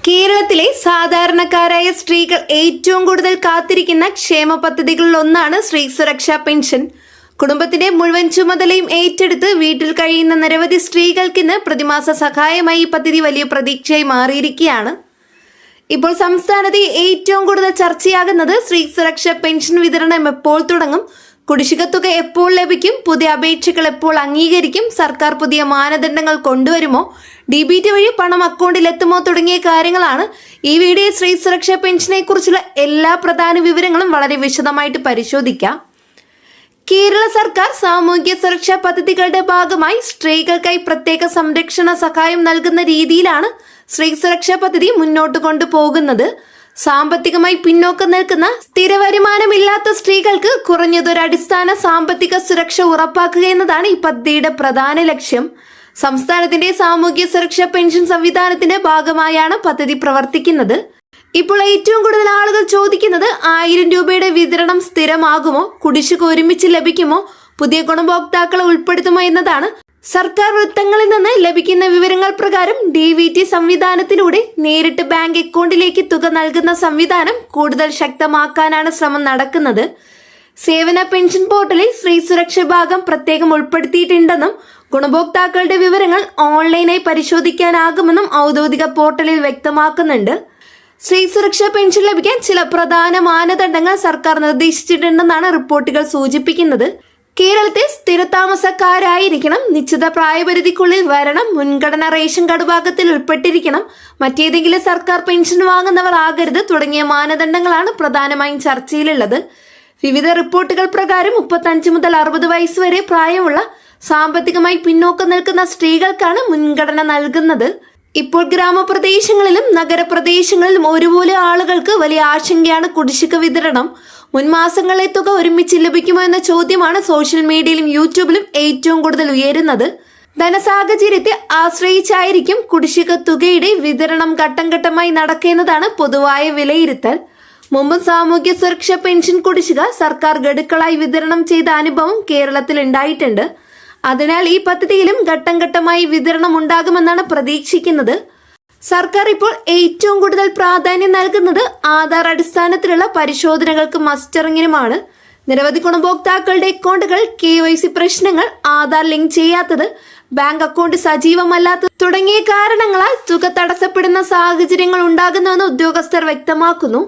കേരളത്തിലെ സാധാരണക്കാരായ സ്ത്രീകൾ ഏറ്റവും കൂടുതൽ കാത്തിരിക്കുന്ന ക്ഷേമ പദ്ധതികളിൽ ഒന്നാണ് സ്ത്രീ സുരക്ഷാ പെൻഷൻ. കുടുംബത്തിന്റെ മുഴുവൻ ചുമതലയും ഏറ്റെടുത്ത് വീട്ടിൽ കഴിയുന്ന നിരവധി സ്ത്രീകൾക്ക് ഇന്ന് പ്രതിമാസ സഹായമായി ഈ പദ്ധതി വലിയ പ്രതീക്ഷയായി മാറിയിരിക്കുകയാണ്. ഇപ്പോൾ സംസ്ഥാനത്ത് ഏറ്റവും കൂടുതൽ ചർച്ചയാകുന്നത് സ്ത്രീ സുരക്ഷാ പെൻഷൻ വിതരണം എപ്പോൾ തുടങ്ങും, കുടിശ്ശിക തുക എപ്പോൾ ലഭിക്കും, പുതിയ അപേക്ഷകൾ എപ്പോൾ അംഗീകരിക്കും, സർക്കാർ പുതിയ മാനദണ്ഡങ്ങൾ കൊണ്ടുവരുമോ, DBT വഴി പണം അക്കൗണ്ടിൽ എത്തുമോ തുടങ്ങിയ കാര്യങ്ങളാണ്. ഈ വീഡിയോ സ്ത്രീ സുരക്ഷാ പെൻഷനെ കുറിച്ചുള്ള എല്ലാ പ്രധാന വിവരങ്ങളും വളരെ വിശദമായിട്ട് പരിശോധിക്കാം. കേരള സർക്കാർ സാമൂഹ്യ സുരക്ഷാ പദ്ധതികളുടെ ഭാഗമായി സ്ത്രീകൾക്കായി പ്രത്യേക സംരക്ഷണ സഹായം നൽകുന്ന രീതിയിലാണ് സ്ത്രീ സുരക്ഷാ പദ്ധതി മുന്നോട്ട് കൊണ്ടുപോകുന്നത്. സാമ്പത്തികമായി പിന്നോക്കം നിൽക്കുന്ന സ്ഥിര വരുമാനമില്ലാത്ത സ്ത്രീകൾക്ക് കുറഞ്ഞതൊരു അടിസ്ഥാന സാമ്പത്തിക സുരക്ഷ ഉറപ്പാക്കുക എന്നതാണ് ഈ പദ്ധതിയുടെ പ്രധാന ലക്ഷ്യം. സംസ്ഥാനത്തിന്റെ സാമൂഹ്യ സുരക്ഷാ പെൻഷൻ സംവിധാനത്തിന്റെ ഭാഗമായാണ് പദ്ധതി പ്രവർത്തിക്കുന്നത്. ഇപ്പോൾ ഏറ്റവും കൂടുതൽ ആളുകൾ ചോദിക്കുന്നത് 1000 രൂപയുടെ വിതരണം സ്ഥിരമാകുമോ, കുടിശ്ശിക ഒരുമിച്ച് ലഭിക്കുമോ, പുതിയ ഗുണഭോക്താക്കളെ ഉൾപ്പെടുത്തുമോ എന്നതാണ്. സർക്കാർ വൃത്തങ്ങളിൽ നിന്ന് ലഭിക്കുന്ന വിവരങ്ങൾ പ്രകാരം DBT സംവിധാനത്തിലൂടെ നേരിട്ട് ബാങ്ക് അക്കൗണ്ടിലേക്ക് തുക നൽകുന്ന സംവിധാനം കൂടുതൽ ശക്തമാക്കാനാണ് ശ്രമം നടക്കുന്നത്. സേവന പെൻഷൻ പോർട്ടലിൽ സ്ത്രീ സുരക്ഷ ഭാഗം പ്രത്യേകം ഉൾപ്പെടുത്തിയിട്ടുണ്ടെന്നും ഗുണഭോക്താക്കളുടെ വിവരങ്ങൾ ഓൺലൈനായി പരിശോധിക്കാനാകുമെന്നും ഔദ്യോഗിക പോർട്ടലിൽ വ്യക്തമാക്കുന്നുണ്ട്. സ്ത്രീ സുരക്ഷാ പെൻഷൻ ലഭിക്കാൻ ചില പ്രധാന മാനദണ്ഡങ്ങൾ സർക്കാർ നിർദ്ദേശിച്ചിട്ടുണ്ടെന്നാണ് റിപ്പോർട്ടുകൾ സൂചിപ്പിക്കുന്നത്. കേരളത്തിൽ സ്ഥിരതാമസക്കാരായിരിക്കണം, നിശ്ചിത പ്രായപരിധിക്കുള്ളിൽ വരണം, മുൻഗണന റേഷൻ കാർഡ് ഭാഗത്തിൽ ഉൾപ്പെട്ടിരിക്കണം, മറ്റേതെങ്കിലും സർക്കാർ പെൻഷൻ വാങ്ങുന്നവർ ആകരുത് തുടങ്ങിയ മാനദണ്ഡങ്ങളാണ് പ്രധാനമായും ചർച്ചയിലുള്ളത്. വിവിധ റിപ്പോർട്ടുകൾ പ്രകാരം 35 മുതൽ 60 വയസ്സ് വരെ പ്രായമുള്ള സാമ്പത്തികമായി പിന്നോക്കം നിൽക്കുന്ന സ്ത്രീകൾക്കാണ് മുൻഗണന നൽകുന്നത്. ഇപ്പോൾ ഗ്രാമപ്രദേശങ്ങളിലും നഗരപ്രദേശങ്ങളിലും ഒരുപോലെ ആളുകൾക്ക് വലിയ ആശങ്കയാണ് കുടിശ്ശിക വിതരണം. മുൻമാസങ്ങളിലെ തുക ഒരുമിച്ച് ലഭിക്കുമോ എന്ന ചോദ്യമാണ് സോഷ്യൽ മീഡിയയിലും യൂട്യൂബിലും ഏറ്റവും കൂടുതൽ ഉയരുന്നത്. ധനസാഹചര്യത്തെ ആശ്രയിച്ചായിരിക്കും കുടിശ്ശിക തുകയുടെ വിതരണം ഘട്ടം ഘട്ടമായി നടക്കുന്നതാണ് പൊതുവായ വിലയിരുത്തൽ. മുമ്പ് സാമൂഹ്യ സുരക്ഷാ പെൻഷൻ കുടിശ്ശിക സർക്കാർ ഗഡുക്കളായി വിതരണം ചെയ്ത അനുഭവം കേരളത്തിൽ ഉണ്ടായിട്ടുണ്ട്. അതിനാൽ ഈ പദ്ധതിയിലും ഘട്ടം ഘട്ടമായി വിതരണം ഉണ്ടാകുമെന്നാണ് പ്രതീക്ഷിക്കുന്നത്. സർക്കാർ ഇപ്പോൾ ഏറ്റവും കൂടുതൽ പ്രാധാന്യം നൽകുന്നത് ആധാർ അടിസ്ഥാനത്തിലുള്ള പരിശോധനകൾക്ക് മസ്റ്ററിങ്ങിനുമാണ്. നിരവധി ഗുണഭോക്താക്കളുടെ അക്കൗണ്ടുകൾ KYC പ്രശ്നങ്ങൾ, ആധാർ ലിങ്ക് ചെയ്യാത്തത്, ബാങ്ക് അക്കൗണ്ട് സജീവമല്ലാത്തത് തുടങ്ങിയ കാരണങ്ങളാൽ തുക തടസ്സപ്പെടുന്ന സാഹചര്യങ്ങൾ ഉണ്ടാകുന്നുവെന്ന് ഉദ്യോഗസ്ഥർ വ്യക്തമാക്കുന്നു.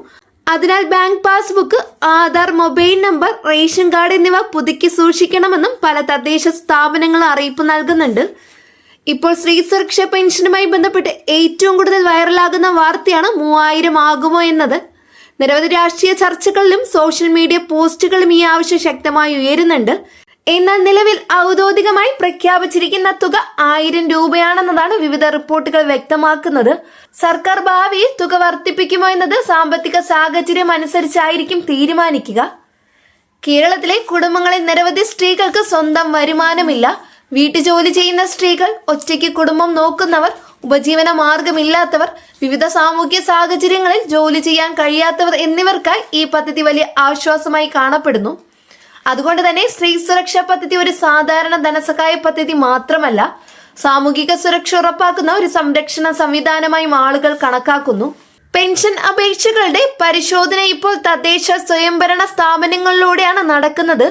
അതിനാൽ bank passbook, Aadhaar, mobile number, ration card എന്നിവ പുതുക്കി സൂക്ഷിക്കണമെന്നും പല തദ്ദേശ സ്ഥാപനങ്ങളും അറിയിപ്പ് നൽകുന്നുണ്ട്. ഇപ്പോൾ സ്ത്രീ സുരക്ഷാ പെൻഷനുമായി ബന്ധപ്പെട്ട് ഏറ്റവും കൂടുതൽ വൈറലാകുന്ന വാർത്തയാണ് 3000 ആകുമോ എന്നത്. നിരവധി രാഷ്ട്രീയ ചർച്ചകളിലും സോഷ്യൽ മീഡിയ പോസ്റ്റുകളിലും ഈ ആവശ്യം ശക്തമായി ഉയരുന്നുണ്ട്. എന്നാൽ നിലവിൽ ഔദ്യോഗികമായി പ്രഖ്യാപിച്ചിരിക്കുന്ന തുക 1000 രൂപയാണെന്നതാണ് വിവിധ റിപ്പോർട്ടുകൾ വ്യക്തമാക്കുന്നത്. സർക്കാർ ഭാവിയിൽ തുക വർദ്ധിപ്പിക്കുമോ എന്നത് സാമ്പത്തിക സാഹചര്യം അനുസരിച്ചായിരിക്കും തീരുമാനിക്കുക. കേരളത്തിലെ കുടുംബങ്ങളിൽ നിരവധി സ്ത്രീകൾക്ക് സ്വന്തം വരുമാനമില്ല. വീട്ടുജോലി ചെയ്യുന്ന സ്ത്രീകൾ, ഒറ്റയ്ക്ക് കുടുംബം നോക്കുന്നവർ, ഉപജീവന മാർഗമില്ലാത്തവർ, വിവിധ സാമൂഹ്യ സാഹചര്യങ്ങളിൽ ജോലി ചെയ്യാൻ കഴിയാത്തവർ എന്നിവർക്കായി ഈ പദ്ധതി വലിയ ആശ്വാസമായി കാണപ്പെടുന്നു. അതുകൊണ്ട് തന്നെ സ്ത്രീ സുരക്ഷാ പദ്ധതി ഒരു സാധാരണ ധനസഹായ പദ്ധതി മാത്രമല്ല, സാമൂഹിക സുരക്ഷ ഉറപ്പാക്കുന്ന ഒരു സംരക്ഷണ സംവിധാനമായും ആളുകൾ കണക്കാക്കുന്നു. പെൻഷൻ അപേക്ഷകളുടെ പരിശോധന ഇപ്പോൾ തദ്ദേശ സ്വയംഭരണ സ്ഥാപനങ്ങളിലൂടെയാണ് നടക്കുന്നത്.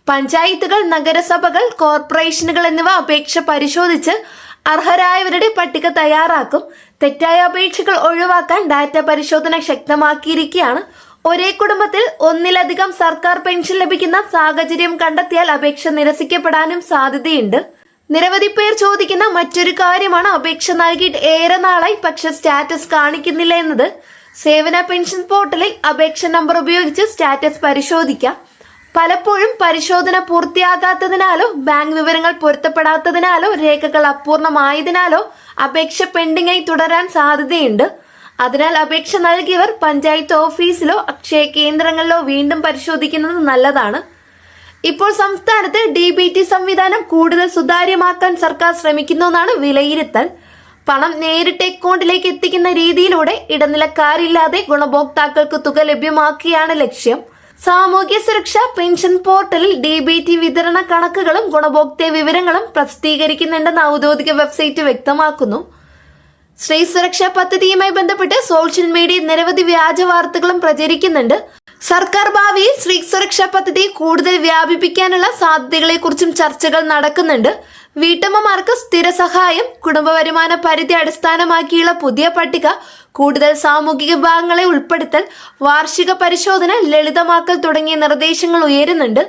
പഞ്ചായത്തുകൾ, നഗരസഭകൾ, കോർപ്പറേഷനുകൾ എന്നിവ അപേക്ഷ പരിശോധിച്ച് അർഹരായവരുടെ പട്ടിക തയ്യാറാക്കും. തെറ്റായ അപേക്ഷകൾ ഒഴിവാക്കാൻ ഡാറ്റ പരിശോധന ശക്തമാക്കിയിരിക്കുകയാണ്. ഒരേ കുടുംബത്തിൽ ഒന്നിലധികം സർക്കാർ പെൻഷൻ ലഭിക്കുന്ന സാഹചര്യം കണ്ടെത്തിയാൽ അപേക്ഷ നിരസിക്കപ്പെടാനും സാധ്യതയുണ്ട്. നിരവധി പേർ ചോദിക്കുന്ന മറ്റൊരു കാര്യമാണ് അപേക്ഷ നൽകിയിട്ട് ഏറെ നാളായി പക്ഷെ സ്റ്റാറ്റസ് കാണിക്കുന്നില്ല എന്നത്. സേവന പെൻഷൻ പോർട്ടലിൽ അപേക്ഷ നമ്പർ ഉപയോഗിച്ച് സ്റ്റാറ്റസ് പരിശോധിക്കാം. പലപ്പോഴും പരിശോധന പൂർത്തിയാകാത്തതിനാലോ ബാങ്ക് വിവരങ്ങൾ പൊരുത്തപ്പെടാത്തതിനാലോ രേഖകൾ അപൂർണമായതിനാലോ അപേക്ഷ പെൻഡിംഗായി തുടരാൻ സാധ്യതയുണ്ട്. അതിനാൽ അപേക്ഷ നൽകിയവർ പഞ്ചായത്ത് ഓഫീസിലോ അക്ഷയ കേന്ദ്രങ്ങളിലോ വീണ്ടും പരിശോധിക്കുന്നത് നല്ലതാണ്. ഇപ്പോൾ സംസ്ഥാനത്ത് DBT സംവിധാനം കൂടുതൽ സുതാര്യമാക്കാൻ സർക്കാർ ശ്രമിക്കുന്നുവെന്നാണ് വിലയിരുത്തൽ. പണം നേരിട്ട് അക്കൗണ്ടിലേക്ക് എത്തിക്കുന്ന രീതിയിലൂടെ ഇടനിലക്കാരില്ലാതെ ഗുണഭോക്താക്കൾക്ക് തുക ലഭ്യമാക്കുകയാണ് ലക്ഷ്യം. സാമൂഹ്യ സുരക്ഷാ പെൻഷൻ പോർട്ടലിൽ DBT വിതരണ കണക്കുകളും ഗുണഭോക്തൃ വിവരങ്ങളും പ്രസിദ്ധീകരിക്കുന്നുണ്ടെന്ന് ഔദ്യോഗിക വെബ്സൈറ്റ് വ്യക്തമാക്കുന്നു. സ്ത്രീ സുരക്ഷാ പദ്ധതിയുമായി ബന്ധപ്പെട്ട് സോഷ്യൽ മീഡിയയിൽ നിരവധി വ്യാജ വാർത്തകളും പ്രചരിക്കുന്നുണ്ട്. സർക്കാർ ഭാവിയിൽ സ്ത്രീ സുരക്ഷാ പദ്ധതി കൂടുതൽ വ്യാപിപ്പിക്കാനുള്ള സാധ്യതകളെക്കുറിച്ചും ചർച്ചകൾ നടക്കുന്നുണ്ട്. വീട്ടമ്മമാർക്ക് സ്ഥിര സഹായം, കുടുംബ വരുമാന പരിധി അടിസ്ഥാനമാക്കിയുള്ള പുതിയ പട്ടിക, കൂടുതൽ സാമൂഹിക വിഭാഗങ്ങളെ ഉൾപ്പെടുത്തൽ, വാർഷിക പരിശോധന ലളിതമാക്കൽ തുടങ്ങിയ നിർദ്ദേശങ്ങൾ ഉയരുന്നുണ്ട്.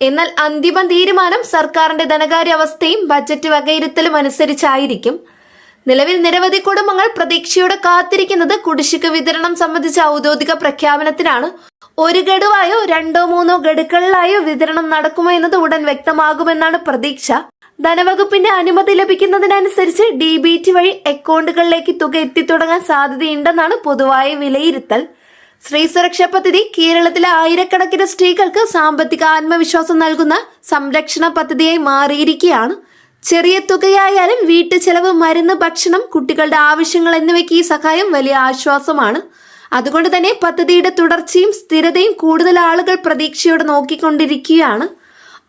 എന്നാൽ അന്തിമ തീരുമാനം സർക്കാരിന്റെ ധനകാര്യ അവസ്ഥയും ബജറ്റ് വകയിരുത്തലും അനുസരിച്ചായിരിക്കും. നിലവിൽ നിരവധി കുടുംബങ്ങൾ പ്രതീക്ഷയോടെ കാത്തിരിക്കുന്നത് കുടിശ്ശിക വിതരണം സംബന്ധിച്ച ഔദ്യോഗിക പ്രഖ്യാപനത്തിനാണ്. ഒരു ഗഡുവായോ 2-3 ഗഡുക്കളിലായോ വിതരണം നടക്കുമോ എന്നത് ഉടൻ വ്യക്തമാകുമെന്നാണ് പ്രതീക്ഷ. ധനവകുപ്പിന്റെ അനുമതി ലഭിക്കുന്നതിനനുസരിച്ച് DBT വഴി അക്കൗണ്ടുകളിലേക്ക് തുക എത്തിത്തുടങ്ങാൻ സാധ്യതയുണ്ടെന്നാണ് പൊതുവായ വിലയിരുത്തൽ. സ്ത്രീ സുരക്ഷാ പദ്ധതി കേരളത്തിലെ ആയിരക്കണക്കിന് സ്ത്രീകൾക്ക് സാമ്പത്തിക ആത്മവിശ്വാസം നൽകുന്ന സംരക്ഷണ പദ്ധതിയായി മാറിയിരിക്കുകയാണ്. ചെറിയ തുകയായാലും വീട്ടു ചെലവ്, മരുന്ന്, ഭക്ഷണം, കുട്ടികളുടെ ആവശ്യങ്ങൾ എന്നിവയ്ക്ക് ഈ സഹായം വലിയ ആശ്വാസമാണ്. അതുകൊണ്ട് തന്നെ പദ്ധതിയുടെ തുടർച്ചയും സ്ഥിരതയും കൂടുതൽ ആളുകൾ പ്രതീക്ഷയോടെ നോക്കിക്കൊണ്ടിരിക്കുകയാണ്.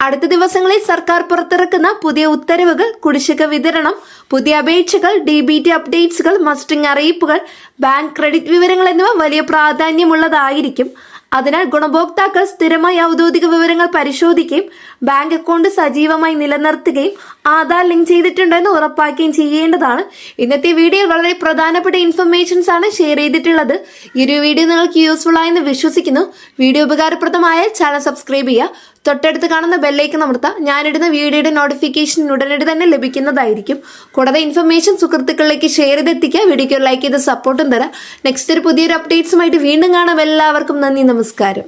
അടുത്ത ദിവസങ്ങളിൽ സർക്കാർ പുറത്തിറക്കുന്ന പുതിയ ഉത്തരവുകൾ, കുടിശ്ശിക വിതരണം, പുതിയ അപേക്ഷകൾ, DBT അപ്ഡേറ്റ്സുകൾ, മസ്റ്ററിംഗ് അറിയിപ്പുകൾ, ബാങ്ക് ക്രെഡിറ്റ് വിവരങ്ങൾ എന്നിവ വലിയ പ്രാധാന്യമുള്ളതായിരിക്കും. അതിനാൽ ഗുണഭോക്താക്കൾ സ്ഥിരമായി ഔദ്യോഗിക വിവരങ്ങൾ പരിശോധിക്കുകയും ബാങ്ക് അക്കൗണ്ട് സജീവമായി നിലനിർത്തുകയും ആധാർ ലിങ്ക് ചെയ്തിട്ടുണ്ടെന്ന് ഉറപ്പാക്കുകയും ചെയ്യേണ്ടതാണ്. ഇന്നത്തെ വീഡിയോയിൽ വളരെ പ്രധാനപ്പെട്ട ഇൻഫർമേഷൻസ് ആണ് ഷെയർ ചെയ്തിട്ടുള്ളത്. ഈ ഒരു വീഡിയോ നിങ്ങൾക്ക് യൂസ്ഫുൾ ആയെന്ന് വിശ്വസിക്കുന്നു. വീഡിയോ ഉപകാരപ്രദമായാൽ ചാനൽ സബ്സ്ക്രൈബ് ചെയ്യുക. തൊട്ടടുത്ത് കാണുന്ന ബെല്ലൈക്കൺ അമർത്തുക. ഞാനിടുന്ന വീഡിയോയുടെ നോട്ടിഫിക്കേഷൻ ഉടനടി തന്നെ ലഭിക്കുന്നതായിരിക്കും. കൂടാതെ ഇൻഫർമേഷൻ സുഹൃത്തുക്കളിലേക്ക് ഷെയർ ചെയ്തെത്തിക്കുക. വീഡിയോയ്ക്ക് ലൈക്ക് ചെയ്ത് സപ്പോർട്ടും തരാം. നെക്സ്റ്റ് ഒരു പുതിയൊരു അപ്ഡേറ്റ്സുമായിട്ട് വീണ്ടും കാണാം. എല്ലാവർക്കും നന്ദി, നമസ്കാരം.